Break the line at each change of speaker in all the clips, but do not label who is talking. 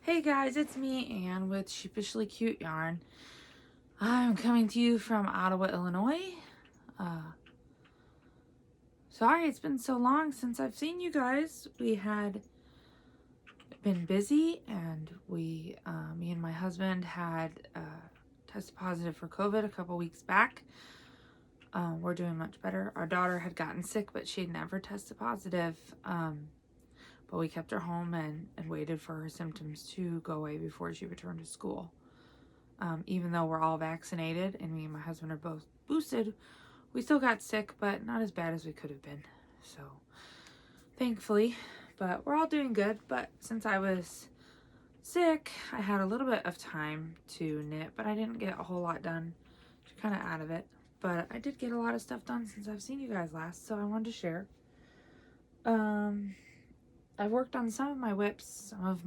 Hey guys, it's me, Anne, with Sheepishly Cute Yarn. I'm coming to you from Ottawa, Illinois. Sorry it's been so long since I've seen you guys. We had been busy and me and my husband had tested positive for COVID a couple weeks back. We're doing much better. Our daughter had gotten sick, but she had never tested positive. But we kept her home and waited for her symptoms to go away before she returned to school. Even though we're all vaccinated and me and my husband are both boosted, we still got sick, but not as bad as we could have been. So, thankfully, but we're all doing good. But since I was sick, I had a little bit of time to knit, but I didn't get a whole lot done. Kind of out of it. But I did get a lot of stuff done since I've seen you guys last, so I wanted to share. I've worked on some of my whips, I've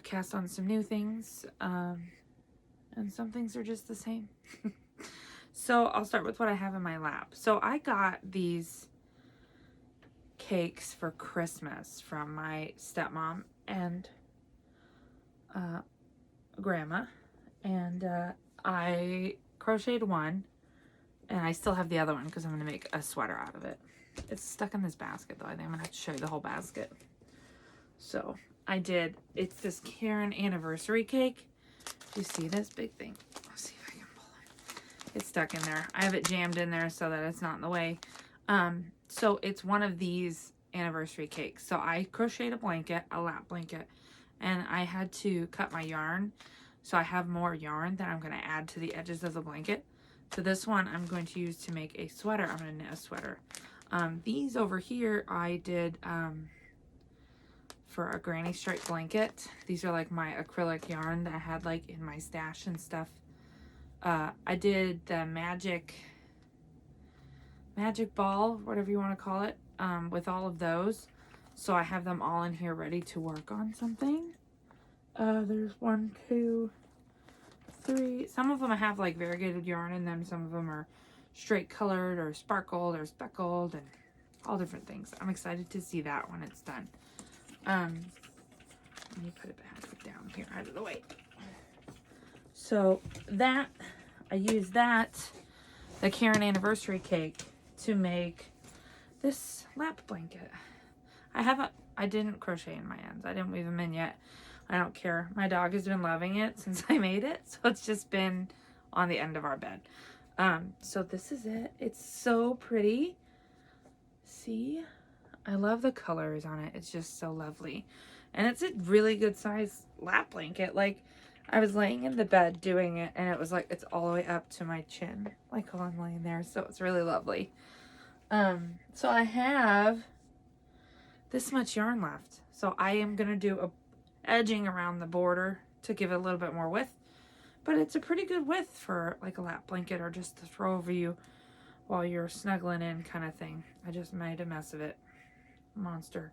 cast on some new things, and some things are just the same. So I'll start with what I have in my lap. So I got these cakes for Christmas from my stepmom and grandma, and I crocheted one, and I still have the other one because I'm going to make a sweater out of it. It's stuck in this basket though. I think I'm going to have to show you the whole basket. So I did, it's this Karen anniversary cake. You see this big thing? Let's see if I can pull it. It's stuck in there. I have it jammed in there so that it's not in the way. So it's one of these anniversary cakes. So I crocheted a blanket, a lap blanket, and I had to cut my yarn. So I have more yarn that I'm going to add to the edges of the blanket. So this one I'm going to use to make a sweater. I'm going to knit a sweater. These over here I did for a granny stripe blanket. These are like my acrylic yarn that I had like in my stash and stuff. I did the magic ball, whatever you want to call it, with all of those. So I have them all in here ready to work on something. There's 1, 2, 3. Some of them I have like variegated yarn in them. Some of them are straight colored or sparkled or speckled and all different things. I'm excited to see that when it's done. Let me put it back down here out of the way. So that, I used that, the Karen anniversary cake, to make this lap blanket. I didn't crochet in my ends. I didn't weave them in yet. I don't care. My dog has been loving it since I made it. So it's just been on the end of our bed. So this is it. It's so pretty. See? I love the colors on it. It's just so lovely. And it's a really good size lap blanket. Like, I was laying in the bed doing it, and it was like, it's all the way up to my chin, like while I'm laying there. So it's really lovely. So I have this much yarn left. So I am going to do a edging around the border to give it a little bit more width. But it's a pretty good width for like a lap blanket or just to throw over you while you're snuggling in kind of thing. I just made a mess of it. Monster.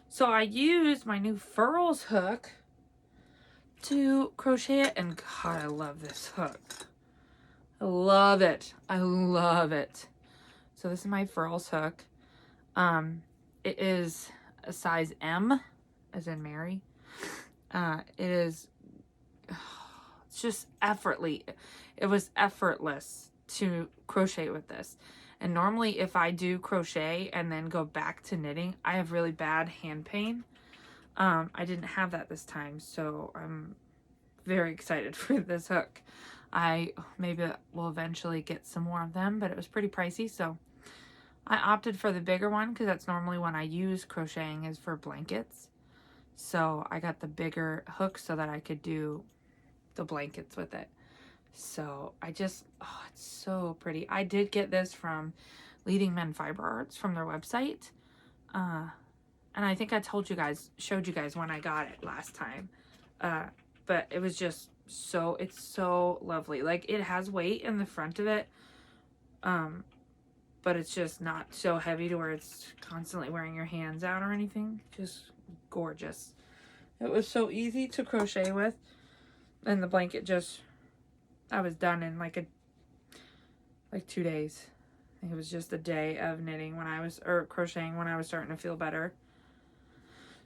So I used my new furls hook to crochet it, and God, I love this hook. I love it. I love it. So this is my furls hook. It is a size M, as in Mary. It's just it was effortless to crochet with this. And normally if I do crochet and then go back to knitting, I have really bad hand pain. I didn't have that this time, so I'm very excited for this hook. I maybe will eventually get some more of them, but it was pretty pricey, so I opted for the bigger one because that's normally when I use crocheting, is for blankets. So I got the bigger hook so that I could do the blankets with it. So it's so pretty. I did get this from Leading Men Fiber Arts from their website. And I think I showed you guys when I got it last time. But it was just it's so lovely. Like, it has weight in the front of it. But it's just not so heavy to where it's constantly wearing your hands out or anything. Just gorgeous. It was so easy to crochet with. And the blanket I was done in like 2 days. I think it was just a day of knitting or crocheting when I was starting to feel better.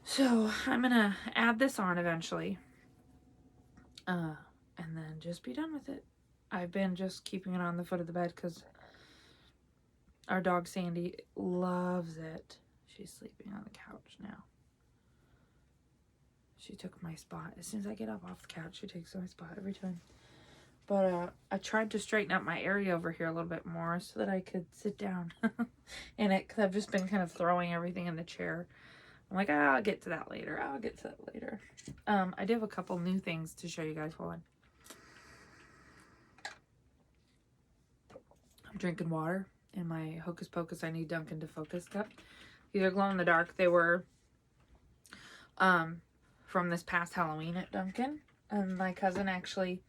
So I'm gonna add this on eventually, and then just be done with it. I've been just keeping it on the foot of the bed because our dog Sandy loves it. She's sleeping on the couch now. She took my spot. As soon as I get up off the couch, she takes my spot every time. But I tried to straighten up my area over here a little bit more so that I could sit down in it, because I've just been kind of throwing everything in the chair. I'm like, I'll get to that later. I'll get to that later. I do have a couple new things to show you guys. Hold on. I'm drinking water in my Hocus Pocus I Need Dunkin' to Focus cup. These are glow in the dark. They were from this past Halloween at Dunkin'. And my cousin actually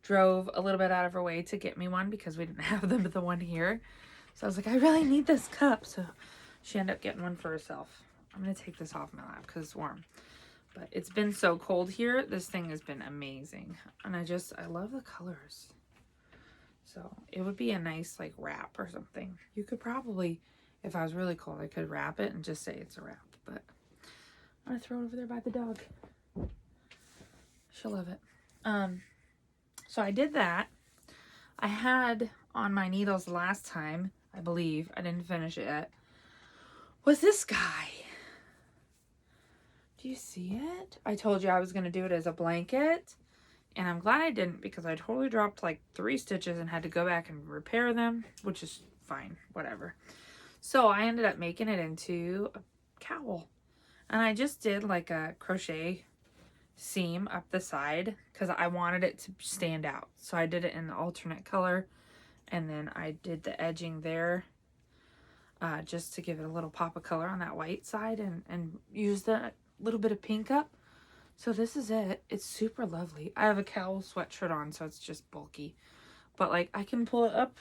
drove a little bit out of her way to get me one because we didn't have them at the one here. So I was like, I really need this cup. So she ended up getting one for herself. I'm going to take this off my lap because it's warm. But it's been so cold here. This thing has been amazing. And I love the colors. So it would be a nice like wrap or something. You could probably, if I was really cold, I could wrap it and just say it's a wrap. But I'm going to throw it over there by the dog. She'll love it. So I did that. I had on my needles last time, I believe, I didn't finish it yet, was this guy. Do you see it? I told you I was going to do it as a blanket, and I'm glad I didn't because I totally dropped like 3 stitches and had to go back and repair them, which is fine, whatever. So I ended up making it into a cowl, and I just did like a crochet seam up the side because I wanted it to stand out. So I did it in the alternate color, and then I did the edging there just to give it a little pop of color on that white side, and use the little bit of pink up. So this is it. It's super lovely. I have a cowl sweatshirt on, so it's just bulky, but like I can pull it up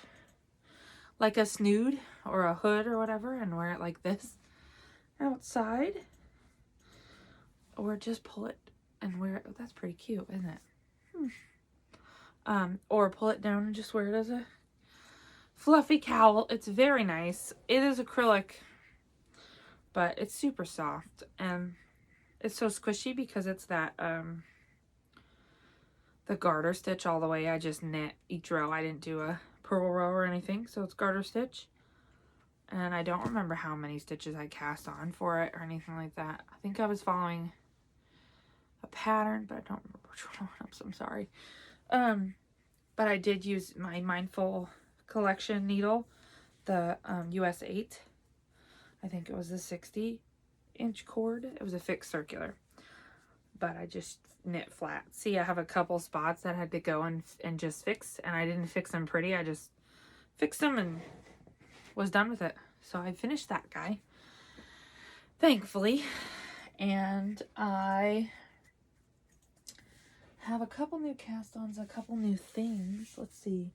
like a snood or a hood or whatever and wear it like this outside, or just pull it and wear it. Oh, that's pretty cute, isn't it? Or pull it down and just wear it as a fluffy cowl. It's very nice. It is acrylic, but it's super soft, and it's so squishy because it's that the garter stitch all the way. I just knit each row. I didn't do a purl row or anything, so it's garter stitch. And I don't remember how many stitches I cast on for it or anything like that. I think I was following a pattern, but I don't remember which one. I'm sorry. But I did use my Mindful Collection needle, the US 8. I think it was a 60-inch cord. It was a fixed circular, but I just knit flat. See, I have a couple spots that I had to go and just fix, and I didn't fix them pretty. I just fixed them and was done with it. So I finished that guy, thankfully, and I have a couple new cast-ons, a couple new things. Let's see.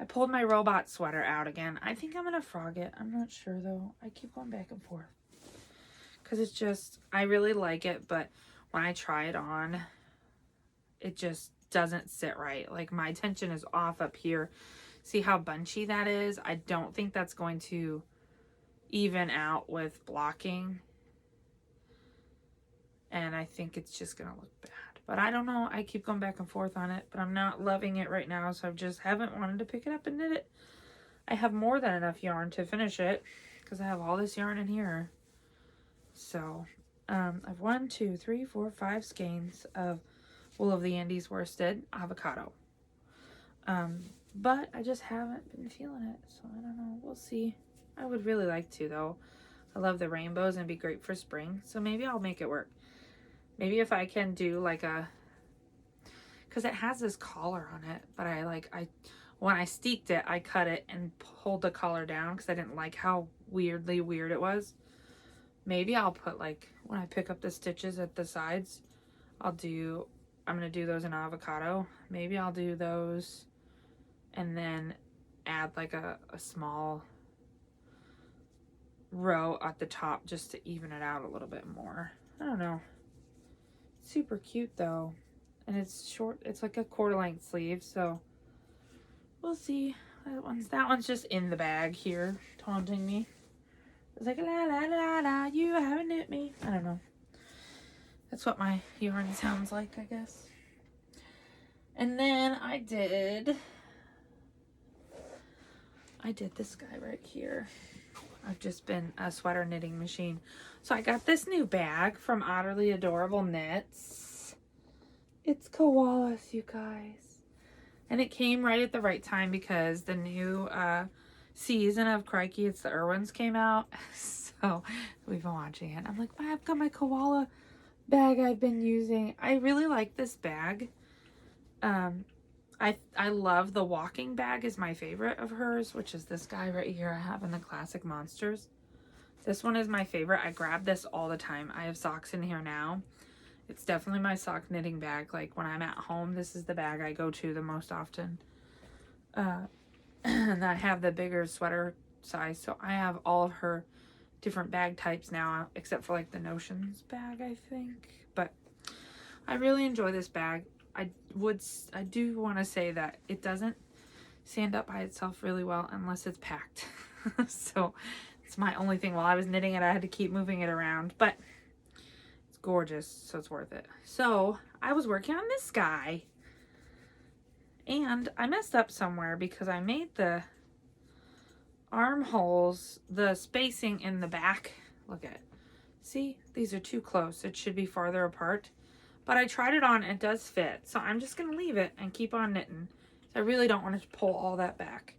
I pulled my robot sweater out again. I think I'm going to frog it. I'm not sure, though. I keep going back and forth. Because it's just, I really like it, but when I try it on, it just doesn't sit right. Like, my tension is off up here. See how bunchy that is? I don't think that's going to even out with blocking. And I think it's just going to look bad. But I don't know. I keep going back and forth on it, but I'm not loving it right now, so I just haven't wanted to pick it up and knit it. I have more than enough yarn to finish it because I have all this yarn in here. So I've 1, 2, 3, 4, 5 skeins of Wool of the Andes worsted avocado. But I just haven't been feeling it, so I don't know. We'll see. I would really like to, though. I love the rainbows and it'd be great for spring, so maybe I'll make it work. Maybe if I can do like a, because it has this collar on it, but when I steeked it, I cut it and pulled the collar down because I didn't like how weirdly weird it was. Maybe I'll put, like, when I pick up the stitches at the sides, I'm going to do those in avocado. Maybe I'll do those and then add like a small row at the top just to even it out a little bit more. I don't know. Super cute though, and it's short. It's like a quarter length sleeve, so we'll see. That one's just in the bag here taunting me. It's like, la la la la, you haven't hit me. I don't know. That's what my yarn sounds like, I guess. And then I did this guy right here. I've just been a sweater knitting machine. So I got this new bag from Utterly Adorable Knits. It's koalas, you guys. And it came right at the right time because the new season of Crikey, It's the Irwins came out. So we've been watching it. I'm like, I've got my koala bag I've been using. I really like this bag. I love the walking bag is my favorite of hers, which is this guy right here I have in the Classic Monsters. This one is my favorite. I grab this all the time. I have socks in here now. It's definitely my sock knitting bag. Like when I'm at home, this is the bag I go to the most often. And I have the bigger sweater size, so I have all of her different bag types now, except for like the Notions bag, I think. But I really enjoy this bag. I do want to say that it doesn't stand up by itself really well unless it's packed. So it's my only thing. While I was knitting it, I had to keep moving it around, but it's gorgeous, so it's worth it. So I was working on this guy, and I messed up somewhere because I made the armholes, the spacing in the back. Look at it. See, these are too close. It should be farther apart. But I tried it on, and it does fit. So I'm just going to leave it and keep on knitting. I really don't want to pull all that back.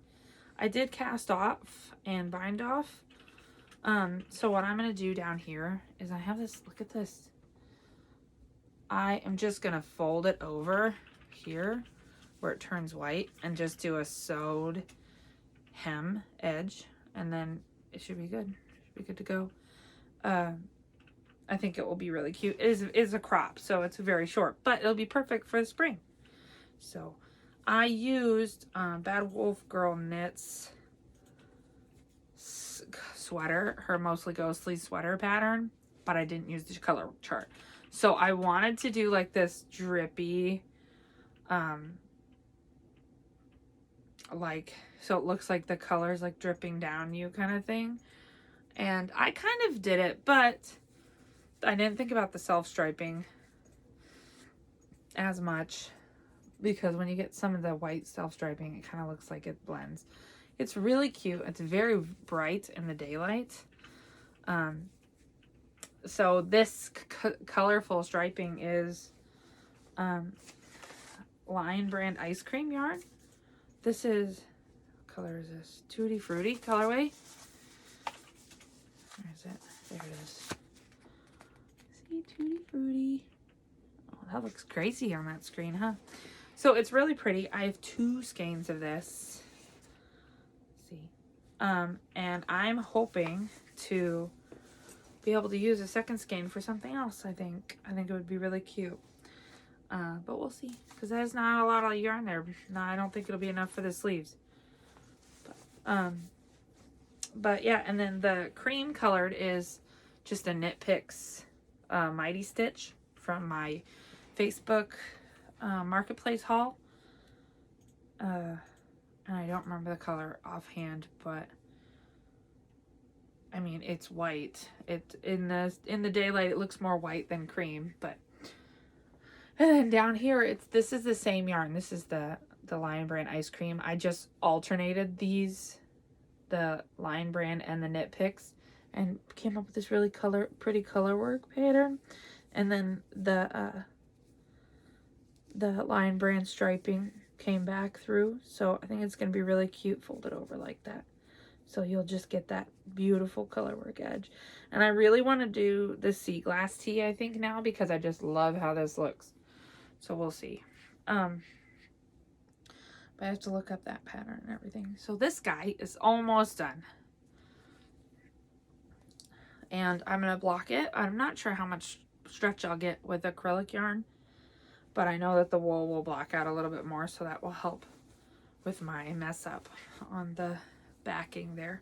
I did cast off and bind off. So what I'm going to do down here is I have this, look at this. I am just going to fold it over here where it turns white and just do a sewed hem edge. And then it should be good. Should be good to go. I think it will be really cute. It is a crop, so it's very short, but it'll be perfect for the spring. So I used Bad Wolf Girl Knits sweater, her Mostly Ghostly sweater pattern, but I didn't use the color chart. So I wanted to do like this drippy, like, so it looks like the color's like dripping down you kind of thing. And I kind of did it, but I didn't think about the self-striping as much because when you get some of the white self-striping, it kind of looks like it blends. It's really cute. It's very bright in the daylight. So this colorful striping is Lion Brand Ice Cream yarn. This is, what color is this? Tutti Frutti colorway. Where is it? There it is. See, Tutti Frutti. Oh, that looks crazy on that screen, huh? So it's really pretty. I have 2 skeins of this. Let's see. And I'm hoping to be able to use a second skein for something else, I think. I think it would be really cute. But we'll see. Because there's not a lot of yarn there. No, I don't think it'll be enough for the sleeves. But yeah, and then the cream colored is just a Knit Picks Mighty Stitch from my Facebook Marketplace haul. And I don't remember the color offhand, but I mean, it's white. It in the daylight it looks more white than cream, but and then down here this is the same yarn. This is the Lion Brand Ice Cream. I just alternated these, the Lion Brand and the Knit Picks, and came up with this really pretty color work pattern. And then the Lion Brand striping came back through, so I think it's going to be really cute folded over like that. So you'll just get that beautiful color work edge. And I really want to do the sea glass tee, I think, now, because I just love how this looks. So we'll see. But I have to look up that pattern and everything. So this guy is almost done. And I'm going to block it. I'm not sure how much stretch I'll get with acrylic yarn, but I know that the wool will block out a little bit more, so that will help with my mess up on the backing there.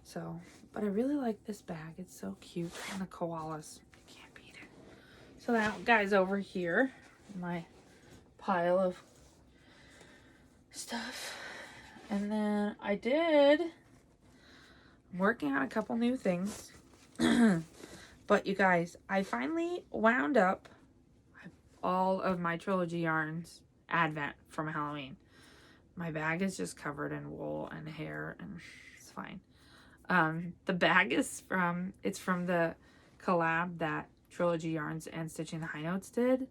So, but I really like this bag. It's so cute. And the koalas, you can't beat it. So that guy's over here, my pile of stuff. And then I'm working on a couple new things. But you guys, I finally wound up all of my trilogy yarns Advent from Halloween. My bag is just covered in wool and hair, and it's fine. The bag is it's from the collab that Trilogy Yarns and Stitching the High Notes did.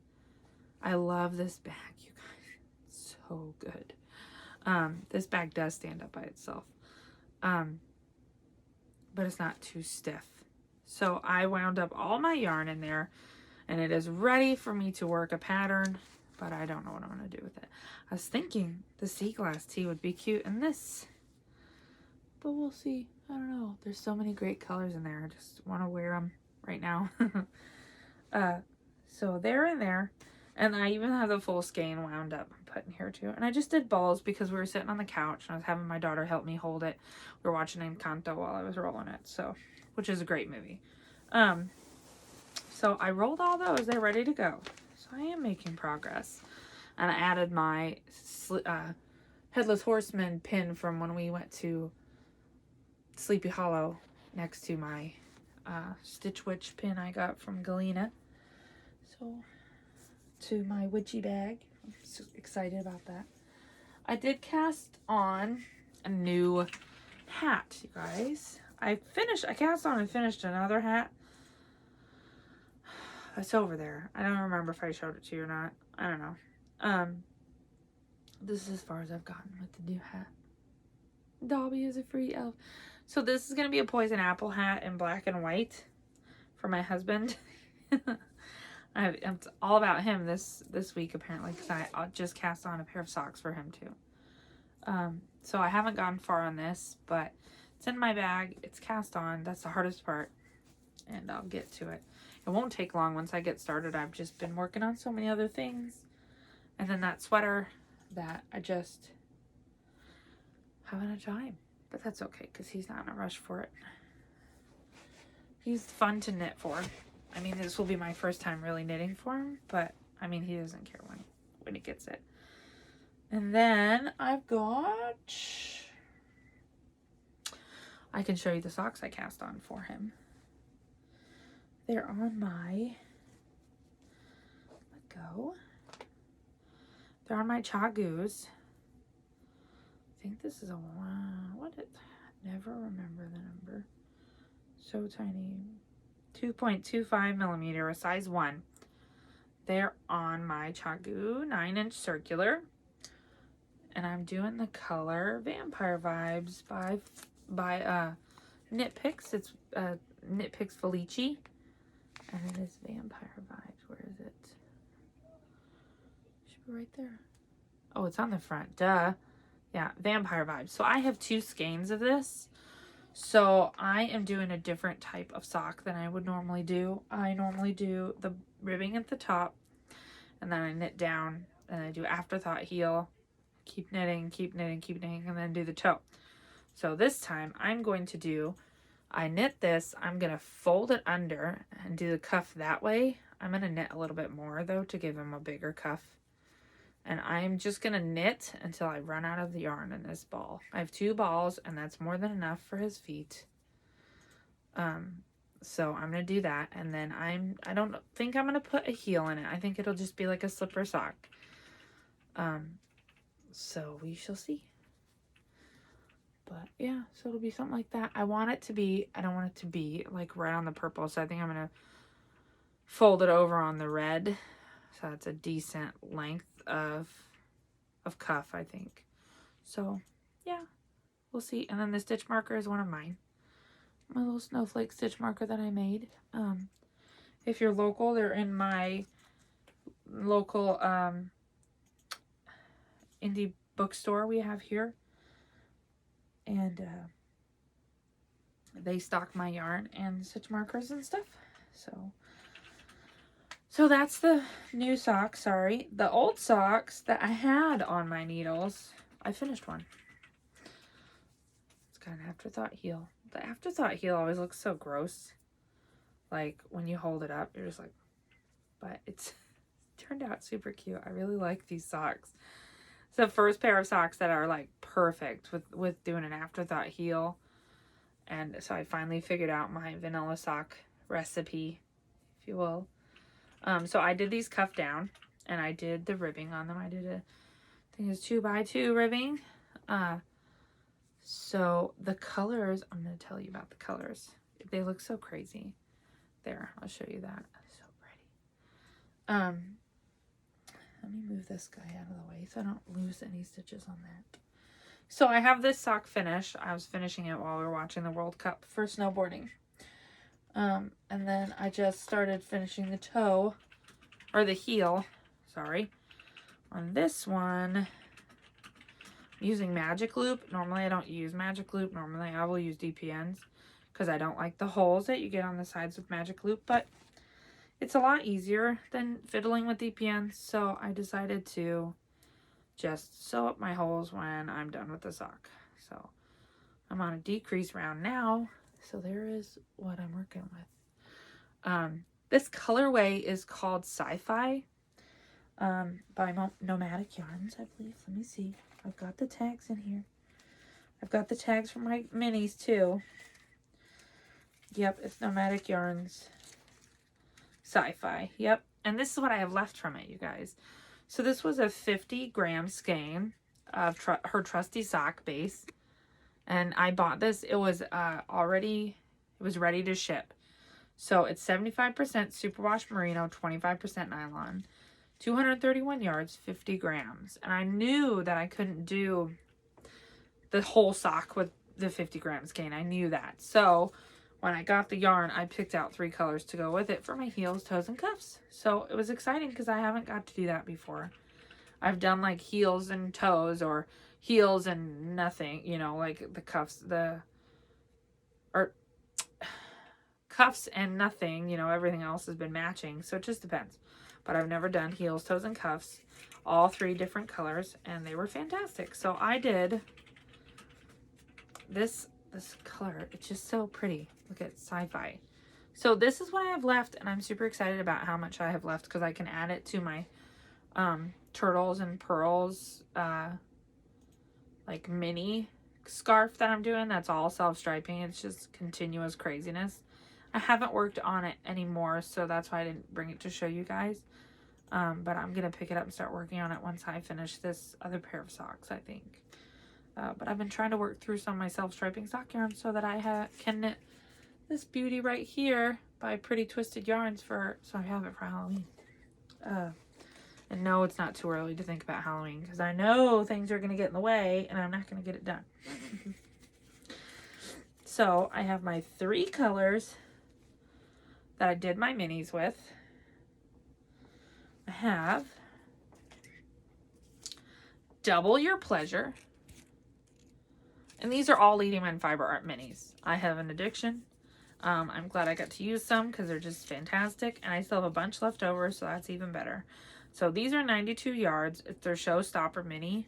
I love this bag, you guys. It's so good. This bag does stand up by itself. But it's not too stiff. So I wound up all my yarn in there, and it is ready for me to work a pattern, but I don't know what I'm going to do with it. I was thinking the sea glass tee would be cute in this, but we'll see. I don't know. There's so many great colors in there. I just want to wear them right now. So they're in there, and I even have the full skein wound up and put in here too. And I just did balls because we were sitting on the couch and I was having my daughter help me hold it. We were watching Encanto while I was rolling it, so, which is a great movie. So I rolled all those. They're ready to go. So I am making progress. And I added my Headless Horseman pin from when we went to Sleepy Hollow next to my Stitch Witch pin I got from Galena. So, to my witchy bag. I'm so excited about that. I did cast on a new hat, you guys. I cast on and finished another hat. It's over there. I don't remember if I showed it to you or not. I don't know. This is as far as I've gotten with the new hat. Dobby is a free elf. So this is going to be a poison apple hat in black and white for my husband. It's all about him this week apparently, because I just cast on a pair of socks for him too. So I haven't gone far on this, but it's in my bag. It's cast on. That's the hardest part, and I'll get to it. It won't take long once I get started. I've just been working on so many other things, and then that sweater that I just haven't had time. But that's okay, because he's not in a rush for it. He's fun to knit for. I mean, this will be my first time really knitting for him, but I mean, he doesn't care when he gets it. And then I've got, I can show you the socks I cast on for him. They're on my, let go. They're on my Chagoos. I think this is a one, never remember the number. So tiny. 2.25 millimeter, a size 1. They're on my Chagoo 9-inch circular, and I'm doing the color Vampire Vibes by Knit Picks. It's Knit Picks Felici, and it is Vampire Vibes. Where is it? Should be right there. Oh, it's on the front. Duh. Yeah, Vampire Vibes. So I have 2 skeins of this. So I am doing a different type of sock than I would normally do. I normally do the ribbing at the top, and then I knit down, and I do afterthought heel, keep knitting, keep knitting, keep knitting, and then do the toe. So this time I'm going to do, I knit this, I'm going to fold it under and do the cuff that way. I'm going to knit a little bit more though to give him a bigger cuff. And I'm just going to knit until I run out of the yarn in this ball. I have 2 balls, and that's more than enough for his feet. So I'm going to do that. And then I don't think I'm going to put a heel in it. I think it'll just be like a slipper sock. So we shall see. But yeah, so it'll be something like that. I want it to be, I don't want it to be like right on the purple. So I think I'm going to fold it over on the red. So that's a decent length of cuff, I think. So yeah, we'll see. And then the stitch marker is one of mine, my little snowflake stitch marker that I made. If you're local, they're in my local indie bookstore we have here, and they stock my yarn and stitch markers and stuff. So that's the new socks, sorry. The old socks that I had on my needles, I finished one. It's got an afterthought heel. The afterthought heel always looks so gross. Like, when you hold it up, you're just like, but it's turned out super cute. I really like these socks. It's the first pair of socks that are, like, perfect with doing an afterthought heel. And so I finally figured out my vanilla sock recipe, if you will. So I did these cuff down, and I did the ribbing on them. I did I think it's 2x2 ribbing. So the colors, I'm going to tell you about the colors. They look so crazy. There, I'll show you that. So pretty. Let me move this guy out of the way so I don't lose any stitches on that. So I have this sock finished. I was finishing it while we were watching the World Cup for snowboarding. And then I just started finishing the toe, or the heel, sorry. On this one, I'm using Magic Loop. Normally I don't use Magic Loop. Normally I will use DPNs because I don't like the holes that you get on the sides with Magic Loop, but it's a lot easier than fiddling with DPNs, so I decided to just sew up my holes when I'm done with the sock. So I'm on a decrease round now, so there is what I'm working with. This colorway is called Sci-Fi by Nomadic Yarns, I believe. Let me see. I've got the tags in here. I've got the tags for my minis too. Yep, it's Nomadic Yarns Sci-Fi. Yep, and this is what I have left from it, you guys. So this was a 50-gram skein of her trusty sock base, and I bought this. It was ready to ship. So it's 75% superwash merino, 25% nylon, 231 yards, 50 grams. And I knew that I couldn't do the whole sock with the 50-gram skein. I knew that. So when I got the yarn, I picked out 3 colors to go with it for my heels, toes, and cuffs. So it was exciting because I haven't got to do that before. I've done like heels and toes, or heels and nothing, you know, like the cuffs, cuffs and nothing, you know, everything else has been matching. So it just depends. But I've never done heels, toes, and cuffs, all 3 different colors, and they were fantastic. So I did this color. It's just so pretty. Look at Sci-Fi. So this is what I have left, and I'm super excited about how much I have left because I can add it to my turtles and pearls like mini scarf that I'm doing. That's all self-striping. It's just continuous craziness. I haven't worked on it anymore, so that's why I didn't bring it to show you guys. But I'm gonna pick it up and start working on it once I finish this other pair of socks, I think. But I've been trying to work through some of my self-striping sock yarns so that I can knit this beauty right here by Pretty Twisted Yarns so I have it for Halloween. And no, it's not too early to think about Halloween because I know things are going to get in the way and I'm not going to get it done. So I have my 3 colors that I did my minis with. I have Double Your Pleasure. And these are all Leading Men Fiber Art minis. I have an addiction. I'm glad I got to use some because they're just fantastic. And I still have a bunch left over, so that's even better. So these are 92 yards. It's their Showstopper mini.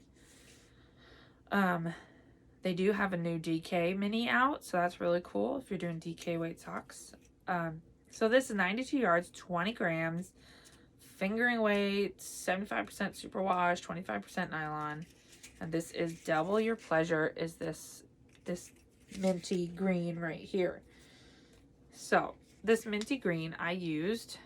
They do have a new DK mini out, so that's really cool if you're doing DK weight socks. So this is 92 yards, 20 grams, fingering weight, 75% superwash, 25% nylon. And this is Double Your Pleasure, is this minty green right here. So this minty green I used.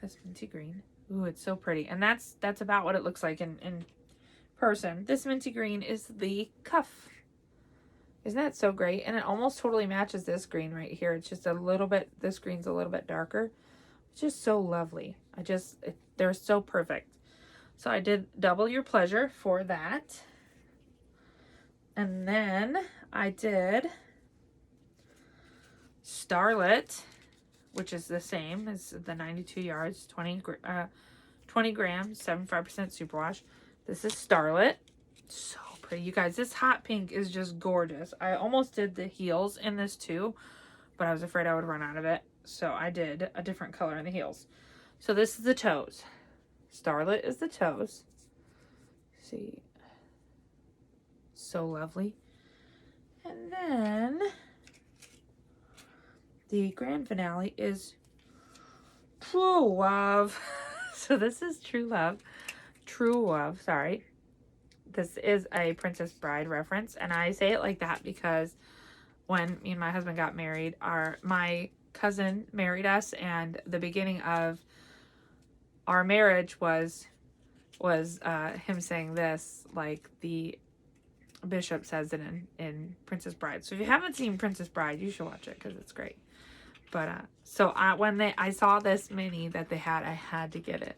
This minty green. Ooh, it's so pretty. And that's about what it looks like in person. This minty green is the cuff. Isn't that so great? And it almost totally matches this green right here. It's just a little bit, this green's a little bit darker. It's just so lovely. They're so perfect. So I did Double Your Pleasure for that. And then I did Starlet, which is the same as the 92 yards, 20 grams, 75% superwash. This is Starlet. So pretty. You guys, this hot pink is just gorgeous. I almost did the heels in this too, but I was afraid I would run out of it. So I did a different color in the heels. So this is the toes. Starlet is the toes. See. So lovely. And then the grand finale is True Love. So this is True Love, sorry. This is a Princess Bride reference, and I say it like that because when me and my husband got married, my cousin married us, and the beginning of our marriage was him saying this, like the bishop says it in Princess Bride. So if you haven't seen Princess Bride, you should watch it because it's great. But so when I saw this mini that they had, I had to get it.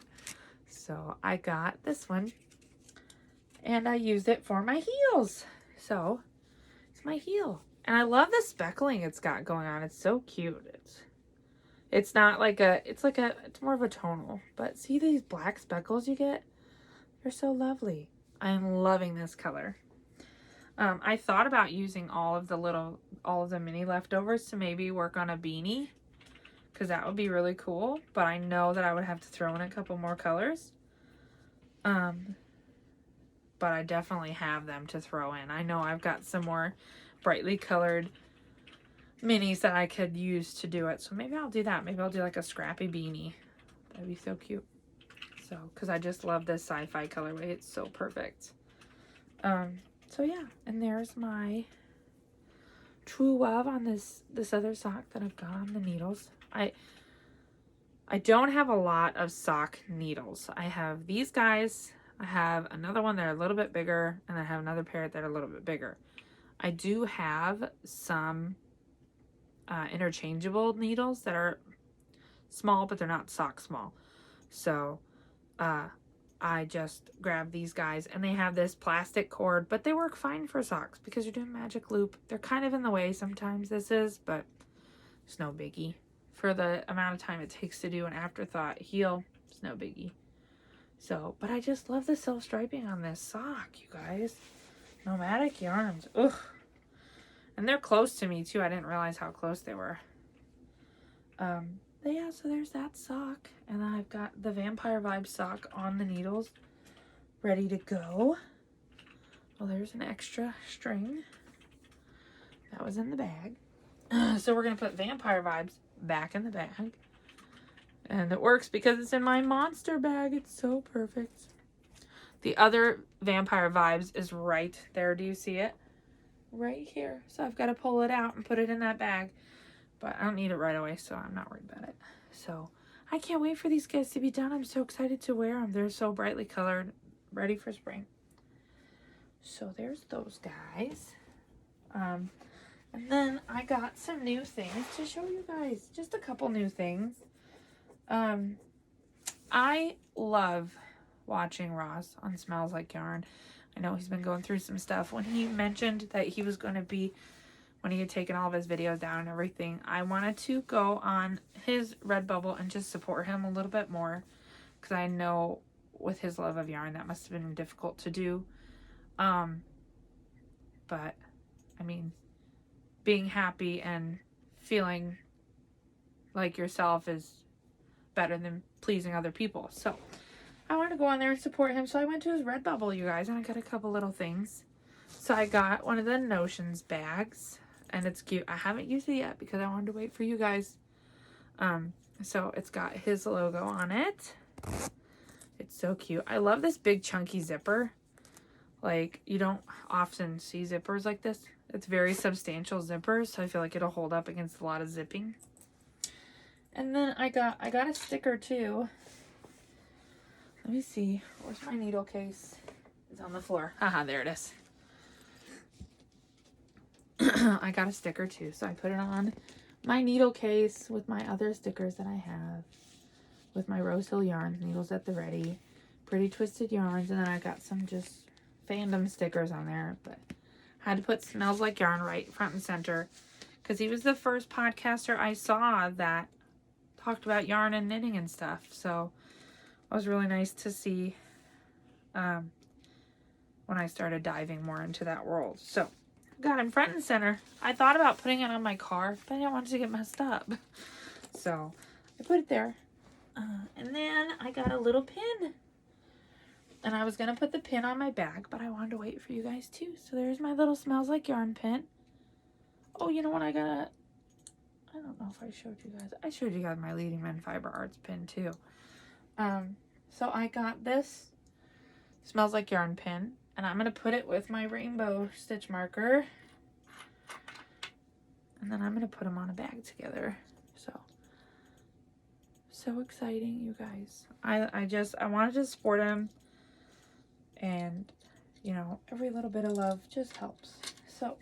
So I got this one, and I used it for my heels. So it's my heel, and I love the speckling it's got going on. It's so cute. It's not like it's more of a tonal. But see these black speckles you get? They're so lovely. I'm loving this color. I thought about using all of the mini leftovers to maybe work on a beanie, because that would be really cool, but I know that I would have to throw in a couple more colors. But I definitely have them to throw in. I know I've got some more brightly colored minis that I could use to do it, so maybe I'll do that. Maybe I'll do like a scrappy beanie. That'd be so cute. So, because I just love this sci-fi colorway. It's so perfect. So yeah, and there's my true love on this other sock that I've got on the needles. I don't have a lot of sock needles. I have these guys. I have another one that are a little bit bigger, and I have another pair that are a little bit bigger. I do have some interchangeable needles that are small, but they're not sock small. So I just grabbed these guys, and they have this plastic cord, but they work fine for socks because you're doing magic loop. They're kind of in the way sometimes, this is, but it's no biggie. For the amount of time it takes to do an afterthought heel, it's no biggie. So, but I just love the self striping on this sock, you guys. Nomadic yarns. Ugh. And they're close to me too. I didn't realize how close they were. But yeah, so there's that sock. And then I've got the Vampire Vibe sock on the needles, ready to go. Well, there's an extra string. That was in the bag. So we're going to put Vampire Vibes back in the bag. And it works because it's in my monster bag. It's so perfect. The other Vampire Vibes is right there. Do you see it? Right here. So I've got to pull it out and put it in that bag. But I don't need it right away, so I'm not worried about it. So I can't wait for these guys to be done. I'm so excited to wear them. They're so brightly colored, ready for spring. So there's those guys. And then I got some new things to show you guys. Just a couple new things. I love watching Ross on Smells Like Yarn. I know he's been going through some stuff. When he mentioned that he was going to be, when he had taken all of his videos down and everything, I wanted to go on his Redbubble and just support him a little bit more, because I know with his love of yarn that must have been difficult to do. But I mean, being happy and feeling like yourself is better than pleasing other people. So I wanted to go on there and support him. So I went to his Redbubble, you guys, and I got a couple little things. So I got one of the Notions bags, and it's cute. I haven't used it yet because I wanted to wait for you guys. So it's got his logo on it. It's so cute. I love this big chunky zipper. Like, you don't often see zippers like this. It's very substantial zipper, so I feel like it'll hold up against a lot of zipping. And then I got a sticker too. Let me see. Where's my needle case? It's on the floor. Haha, there it is. I got a sticker too, so I put it on my needle case with my other stickers that I have, with my Rose Hill Yarns, Needles at the Ready, Pretty Twisted Yarns, and then I got some just fandom stickers on there, but I had to put Smells Like Yarn right front and center, because he was the first podcaster I saw that talked about yarn and knitting and stuff, so it was really nice to see when I started diving more into that world. So got him front and center. I thought about putting it on my car, but I didn't want it to get messed up. So I put it there. And then I got a little pin. And I was going to put the pin on my bag, but I wanted to wait for you guys too. So there's my little Smells Like Yarn pin. Oh, you know what? I don't know if I showed you guys. I showed you guys my Leading Men Fiber Arts pin too. So I got this Smells Like Yarn pin. And I'm going to put it with my rainbow stitch marker. And then I'm going to put them on a bag together. So exciting, you guys. I wanted to support him. And, you know, every little bit of love just helps. So,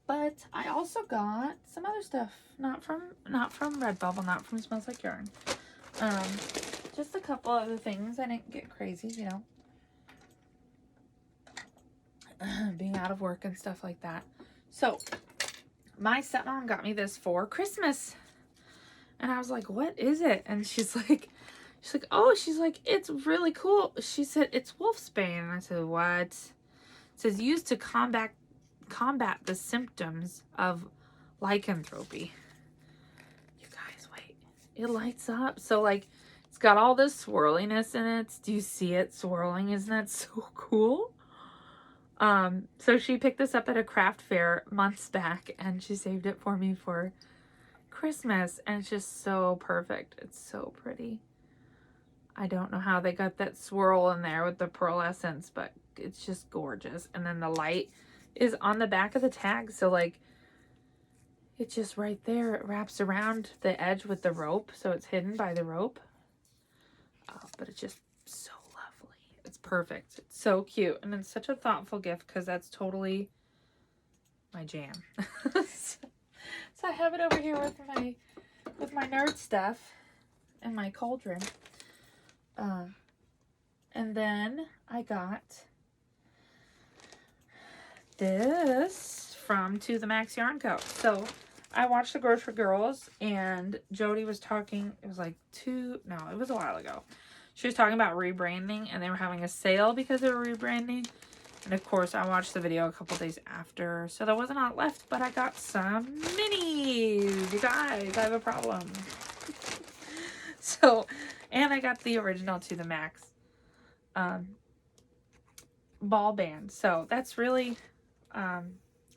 but I also got some other stuff. Not from Redbubble, not from Smells Like Yarn. Just a couple other things. I didn't get crazy, you know. Being out of work and stuff like that. So, my stepmom got me this for Christmas. And I was like, what is it? And she's like, oh, it's really cool. She said, it's wolfsbane. And I said, what? It says, used to combat the symptoms of lycanthropy. You guys, wait. It lights up. So, like, it's got all this swirliness in it. Do you see it swirling? Isn't that so cool? So she picked this up at a craft fair months back, and she saved it for me for Christmas, and it's just so perfect. It's so pretty. I don't know how they got that swirl in there with the pearlescence, but it's just gorgeous. And then the light is on the back of the tag, so like it's just right there. It wraps around the edge with the rope, so it's hidden by the rope. But it's just so lovely. It's perfect. It's so cute, and it's such a thoughtful gift because that's totally my jam. So I have it over here with my nerd stuff and my cauldron. And then I got this from To The Max Yarn Co. So I watched The Grocery Girls, and Jody was talking, it was like it was a while ago. She was talking about rebranding, and they were having a sale because they were rebranding. And of course, I watched the video a couple days after, so there wasn't a lot left, but I got some minis. You guys, I have a problem. So, and I got the original To The Max ball band. So that's really, I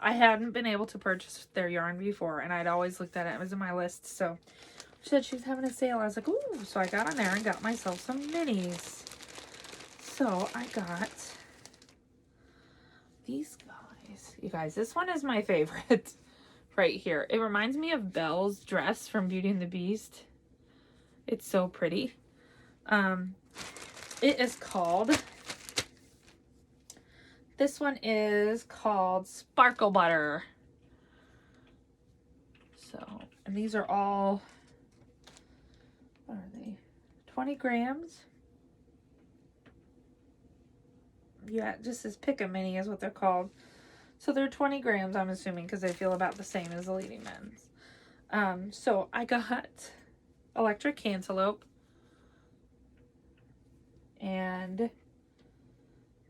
hadn't been able to purchase their yarn before, and I'd always looked at it. It was in my list. So she said she was having a sale. I was like, ooh. So I got on there and got myself some minis. So I got these guys. You guys, this one is my favorite right here. It reminds me of Belle's dress from Beauty and the Beast. It's so pretty. This one is called Sparkle Butter. So, and these are all, what are they? 20 grams. Yeah, just as Pick a Mini is what they're called. So they're 20 grams, I'm assuming, because they feel about the same as the Lady Men's. So I got Electric Cantaloupe. And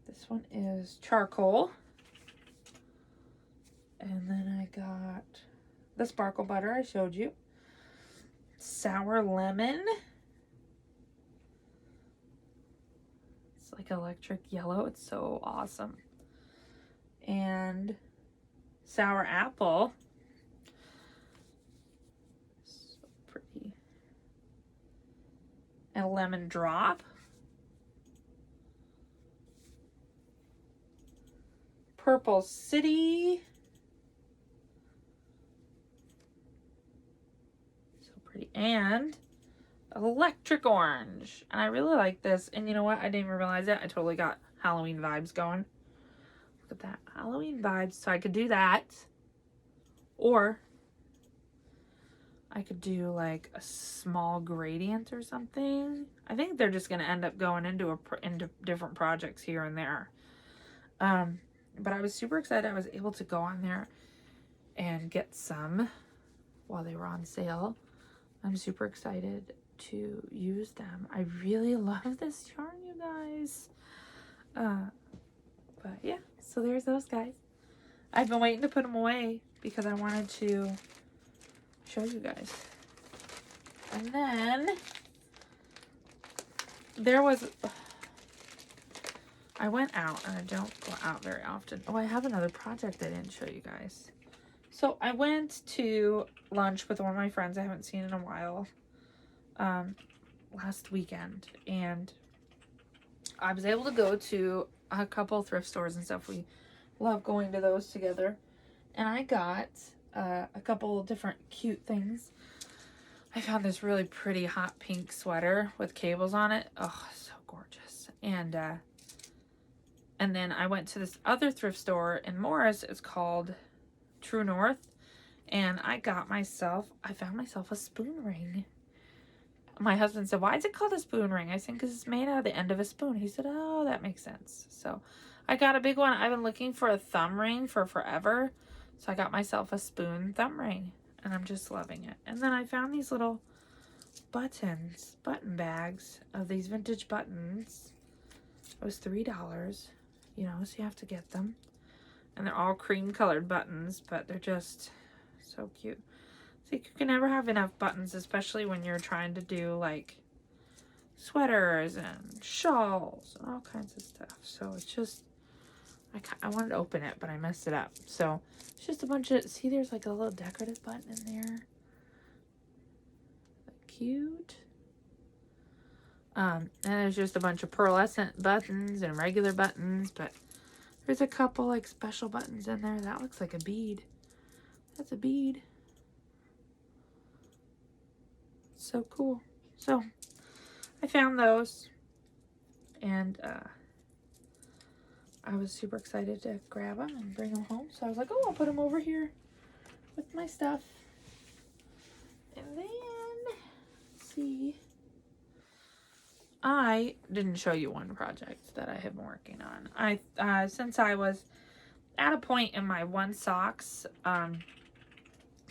this one is Charcoal. And then I got the Sparkle Butter I showed you. Sour Lemon. It's like electric yellow. It's so awesome. And Sour Apple. So pretty. And Lemon Drop. Purple City. So pretty. And Electric Orange. And I really like this. And you know what? I didn't even realize it. I totally got Halloween vibes going. Look at that. Halloween vibes. So I could do that. Or I could do like a small gradient or something. I think they're just going to end up going into different projects here and there. But I was super excited. I was able to go on there and get some while they were on sale. I'm super excited to use them. I really love this yarn, you guys. But yeah, so there's those guys. I've been waiting to put them away because I wanted to show you guys. And then there was, I went out, and I don't go out very often. Oh, I have another project I didn't show you guys. So I went to lunch with one of my friends I haven't seen in a while last weekend, and I was able to go to a couple thrift stores and stuff. We love going to those together. And I got a couple different cute things. I found this really pretty hot pink sweater with cables on it. Oh, so gorgeous. And then I went to this other thrift store in Morris. It's called True North. And I found myself a spoon ring. My husband said, why is it called a spoon ring? I said, because it's made out of the end of a spoon. He said, oh, that makes sense. So I got a big one. I've been looking for a thumb ring for forever. So I got myself a spoon thumb ring. And I'm just loving it. And then I found these little button bags of these vintage buttons. It was $3, you know, so you have to get them. And they're all cream colored buttons, but they're just so cute. See, you can never have enough buttons, especially when you're trying to do like sweaters and shawls and all kinds of stuff. So it's just, I wanted to open it, but I messed it up. So it's just a bunch of, see, there's like a little decorative button in there. Cute. And there's just a bunch of pearlescent buttons and regular buttons, but there's a couple like special buttons in there. That looks like a bead. That's a bead. So cool. So I found those, and I was super excited to grab them and bring them home. So I was like, oh, I'll put them over here with my stuff. And then, let's see, I didn't show you one project that I have been working on. Since I was at a point in my socks,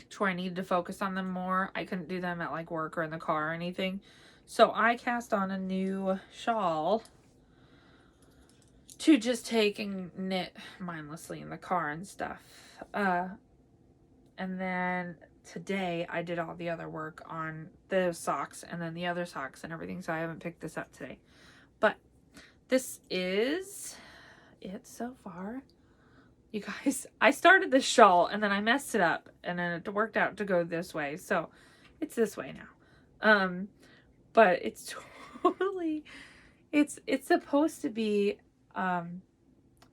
to where I needed to focus on them more. I couldn't do them at like work or in the car or anything. So I cast on a new shawl to just take and knit mindlessly in the car and stuff. And then today I did all the other work on the socks and then the other socks and everything. So I haven't picked this up today. But this is it so far. You guys, I started this shawl and then I messed it up and then it worked out to go this way. So it's this way now. But it's totally, it's supposed to be,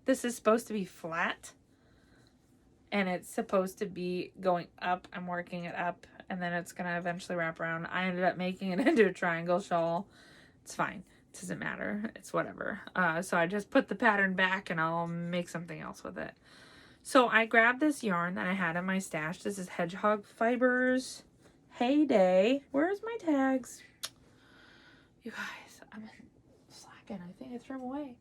this is supposed to be flat and it's supposed to be going up. I'm working it up and then it's going to eventually wrap around. I ended up making it into a triangle shawl. It's fine. It doesn't matter. It's whatever. So I just put the pattern back and I'll make something else with it. So I grabbed this yarn that I had in my stash. This is Hedgehog Fibers Heyday. Where's my tags? You guys, I'm slacking. I think I threw them away.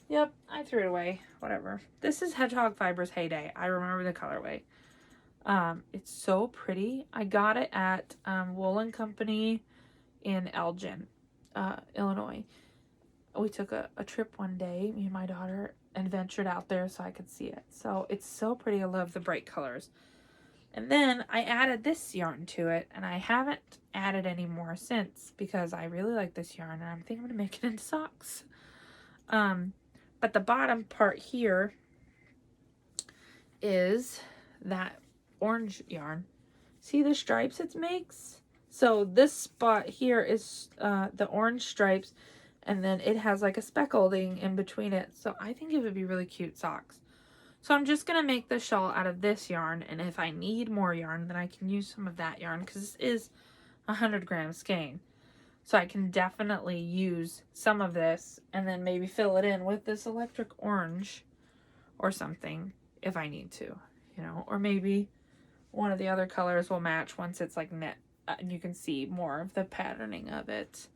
Yep, I threw it away. Whatever. This is Hedgehog Fibers Heyday. I remember the colorway. It's so pretty. I got it at Wool & Company in Elgin, Illinois. We took a trip one day, me and my daughter, and ventured out there so I could see it. So it's so pretty. I love the bright colors. And then I added this yarn to it, and I haven't added any more since because I really like this yarn, and I'm thinking I'm going to make it into socks. But the bottom part here is that orange yarn. See the stripes it makes? So this spot here is the orange stripes, and then it has like a speckling in between it. So I think it would be really cute socks. So I'm just going to make the shawl out of this yarn. And if I need more yarn, then I can use some of that yarn because this is 100 gram skein. So I can definitely use some of this and then maybe fill it in with this electric orange or something if I need to, you know, or maybe one of the other colors will match once it's like knit and you can see more of the patterning of it.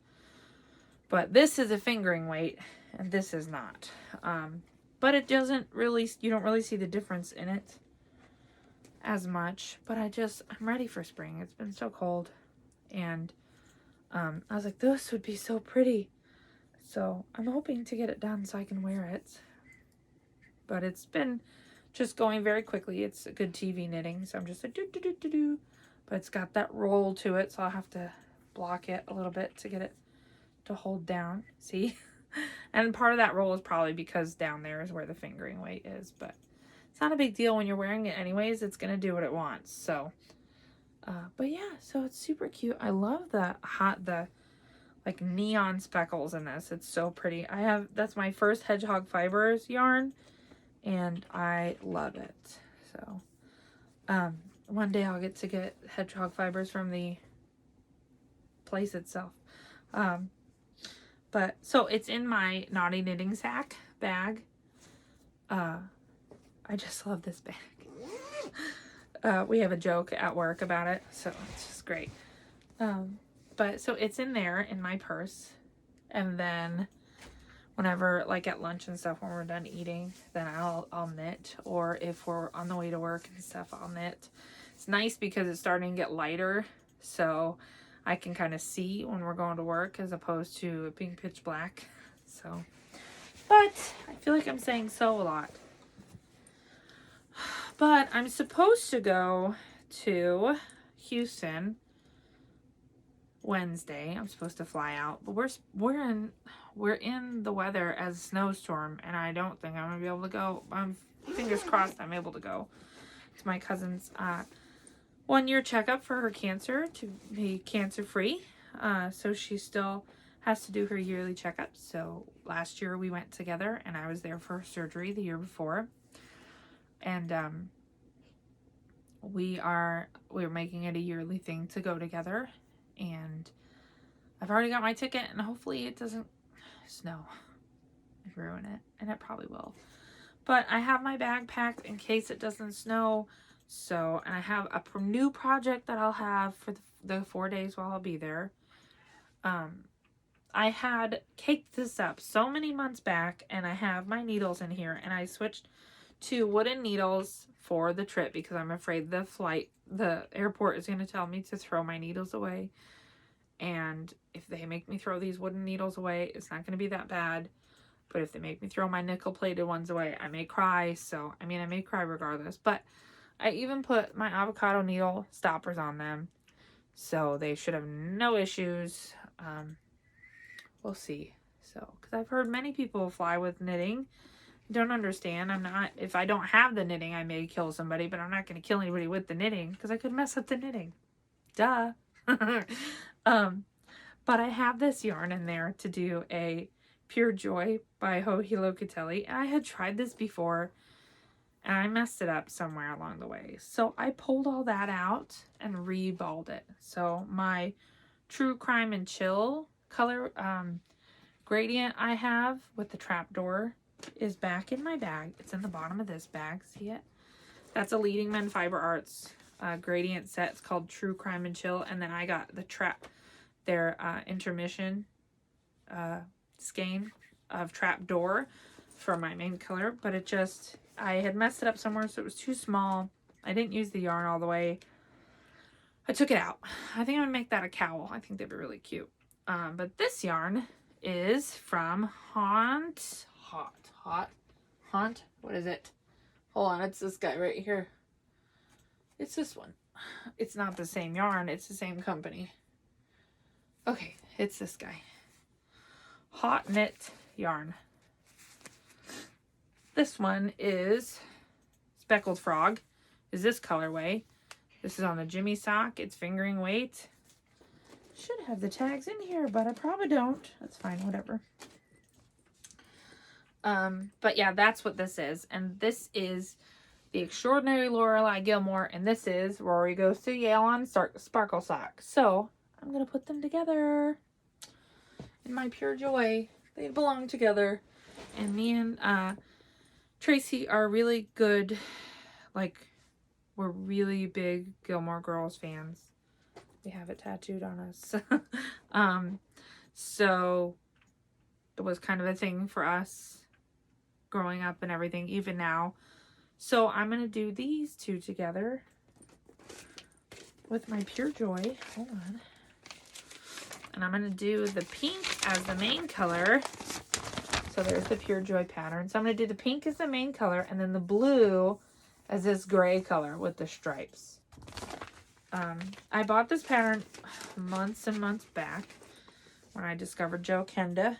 But this is a fingering weight and this is not. But it doesn't really, you don't really see the difference in it as much. But I'm ready for spring. It's been so cold. And I was like, this would be so pretty. So I'm hoping to get it done so I can wear it. But it's been just going very quickly. It's a good TV knitting. So I'm just like, do. But it's got that roll to it. So I'll have to block it a little bit to get it to hold down. See? And part of that roll is probably because down there is where the fingering weight is. But it's not a big deal when you're wearing it anyways. It's going to do what it wants. So, but yeah, so it's super cute. I love the like neon speckles in this. It's so pretty. That's my first Hedgehog Fibers yarn. And I love it. So, one day I'll get to get hedgehog fibers from the place itself. But so it's in my Naughty Knitting Sack bag. I just love this bag. We have a joke at work about it, so it's just great. But so it's in there in my purse, and then whenever, like at lunch and stuff, when we're done eating, then I'll knit, or if we're on the way to work and stuff, I'll knit. It's nice because it's starting to get lighter, so I can kind of see when we're going to work as opposed to it being pitch black. So, but I feel like I'm saying so a lot. But I'm supposed to go to Houston Wednesday. I'm supposed to fly out, but we're in the weather as a snowstorm, and I don't think I'm gonna be able to go. I'm fingers crossed I'm able to go. It's my cousin's 1-year checkup for her cancer to be cancer free. So she still has to do her yearly checkup. So last year we went together, and I was there for her surgery the year before. And we're making it a yearly thing to go together. And I've already got my ticket, and hopefully it doesn't snow and ruin it. And it probably will. But I have my bag packed in case it doesn't snow. So, and I have a new project that I'll have for the 4 days while I'll be there. I had caked this up so many months back, and I have my needles in here, and I switched to wooden needles for the trip because I'm afraid the airport is going to tell me to throw my needles away. And if they make me throw these wooden needles away, it's not going to be that bad. But if they make me throw my nickel-plated ones away, I may cry. So, I mean, I may cry regardless. But I even put my avocado needle stoppers on them. So they should have no issues. We'll see. So, because I've heard many people fly with knitting. Don't understand. If I don't have the knitting, I may kill somebody, but I'm not going to kill anybody with the knitting because I could mess up the knitting. Duh. But I have this yarn in there to do a Pure Joy by Hohi Locatelli. And I had tried this before, and I messed it up somewhere along the way. So I pulled all that out and reballed it. So my True Crime and Chill color gradient I have with the trapdoor is back in my bag. It's in the bottom of this bag. See it? That's a Leading Men Fiber Arts gradient set. It's called True Crime and Chill. And then I got their intermission skein of trapdoor for my main color. But I had messed it up somewhere, so it was too small. I didn't use the yarn all the way. I took it out. I think I'm going to make that a cowl. I think they'd be really cute. But this yarn is from Haunt. What is it? Hold on, it's this guy right here. It's this one. It's not the same yarn. It's the same company. Okay, it's this guy. Hot Knit yarn. This one is Speckled Frog. Is this colorway. This is on the Jimmy sock. It's fingering weight. Should have the tags in here, but I probably don't. That's fine, whatever. But yeah, that's what this is. And this is The Extraordinary Lorelei Gilmore. And this is Rory Goes to Yale on Sparkle Sock. So I'm going to put them together in my Pure Joy. They belong together. And me and Tracy are really good. Like, we're really big Gilmore Girls fans. We have it tattooed on us. So it was kind of a thing for us growing up and everything, even now. So I'm going to do these two together with my Pure Joy. Hold on. And I'm going to do the pink as the main color. So there's the Pure Joy pattern. So I'm going to do the pink as the main color, and then the blue as this gray color with the stripes. I bought this pattern months and months back when I discovered Joe Kenda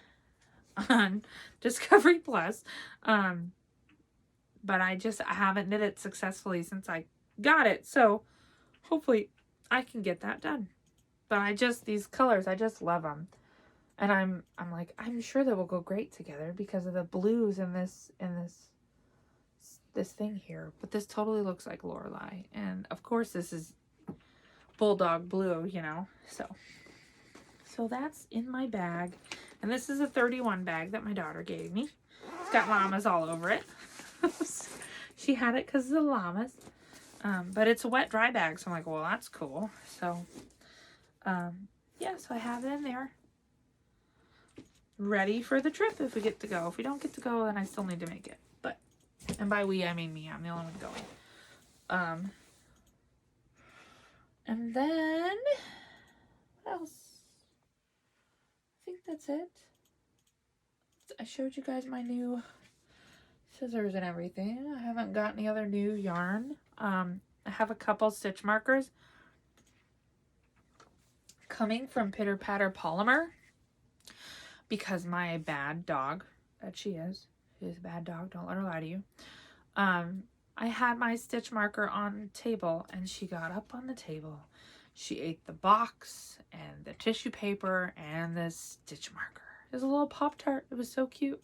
on Discovery Plus. But I haven't knit it successfully since I got it. So hopefully I can get that done. But these colors, I just love them. And I'm like, I'm sure they will go great together because of the blues in this this thing here, but this totally looks like Lorelei. And of course this is bulldog blue, you know. So that's in my bag. And this is a 31 bag that my daughter gave me. It's got llamas all over it. She had it because of the llamas. But it's a wet dry bag, so I'm like, well, that's cool. So yeah, so I have it in there, ready for the trip if we get to go. If we don't get to go, then I still need to make it. But, and by we, I mean me. I'm the only one going. And then, what else? I think that's it. I showed you guys my new scissors and everything. I haven't got any other new yarn. I have a couple stitch markers coming from Pitter Patter Polymer because my bad dog, that she is a bad dog, don't let her lie to you. I had my stitch marker on the table and she got up on the table. She ate the box and the tissue paper and the stitch marker. It was a little Pop-Tart. It was so cute.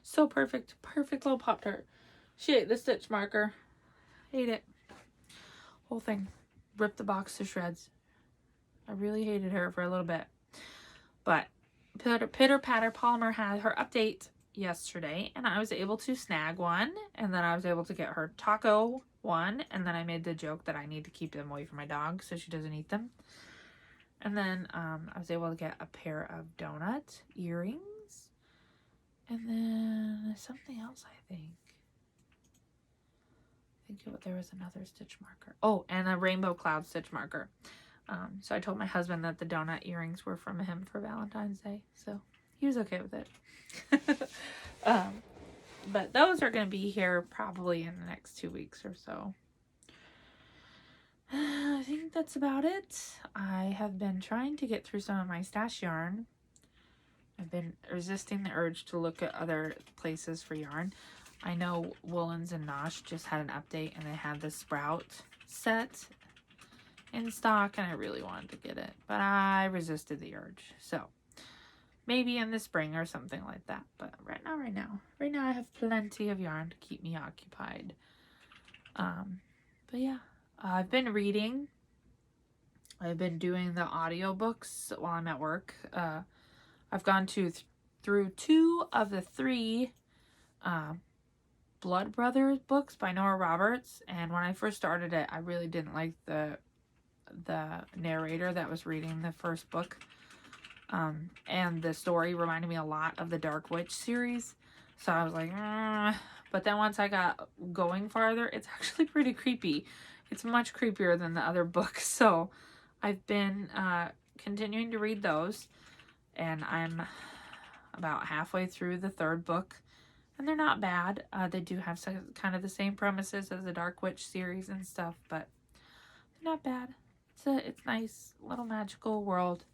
So perfect. Perfect little Pop-Tart. She ate the stitch marker. Ate it. Whole thing. Ripped the box to shreds. I really hated her for a little bit. But Pitter Patter Polymer had her update yesterday. And I was able to snag one. And then I was able to get her taco one. And then I made the joke that I need to keep them away from my dog so she doesn't eat them. And then I was able to get a pair of donut earrings. And then something else, I think. There was another stitch marker. Oh, and a rainbow cloud stitch marker. So I told my husband that the donut earrings were from him for Valentine's Day. So he was okay with it. But those are going to be here probably in the next 2 weeks or so. I think that's about it. I have been trying to get through some of my stash yarn. I've been resisting the urge to look at other places for yarn. I know Woolens and Nosh just had an update and they had the Sprout set in stock and I really wanted to get it. But I resisted the urge. So maybe in the spring or something like that. But right now I have plenty of yarn to keep me occupied. But yeah. I've been reading. I've been doing the audiobooks while I'm at work. I've gone through 2 of the 3 Blood Brothers books by Nora Roberts. And when I first started it, I really didn't like the narrator that was reading the first book. And the story reminded me a lot of the Dark Witch series. So I was like, But then once I got going farther, it's actually pretty creepy. It's much creepier than the other books. So I've been continuing to read those. And I'm about halfway through the 3rd book. And they're not bad. They do have kind of the same premises as the Dark Witch series and stuff. But they're not bad. It's nice little magical world.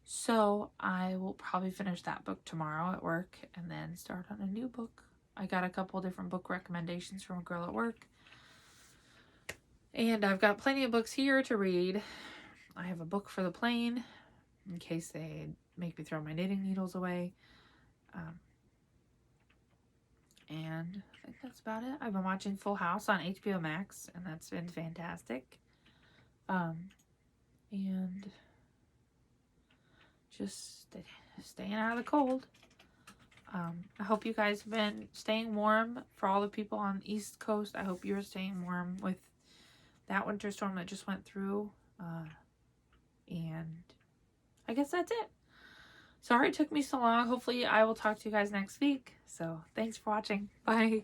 So I will probably finish that book tomorrow at work. And then start on a new book. I got a couple different book recommendations from a girl at work. And I've got plenty of books here to read. I have a book for the plane in case they make me throw my knitting needles away. And I think that's about it. I've been watching Full House on HBO Max, and that's been fantastic. And just staying out of the cold. I hope you guys have been staying warm. For all the people on the East Coast, I hope you're staying warm with that winter storm that just went through. And I guess that's it. Sorry it took me so long. Hopefully I will talk to you guys next week. So thanks for watching. Bye.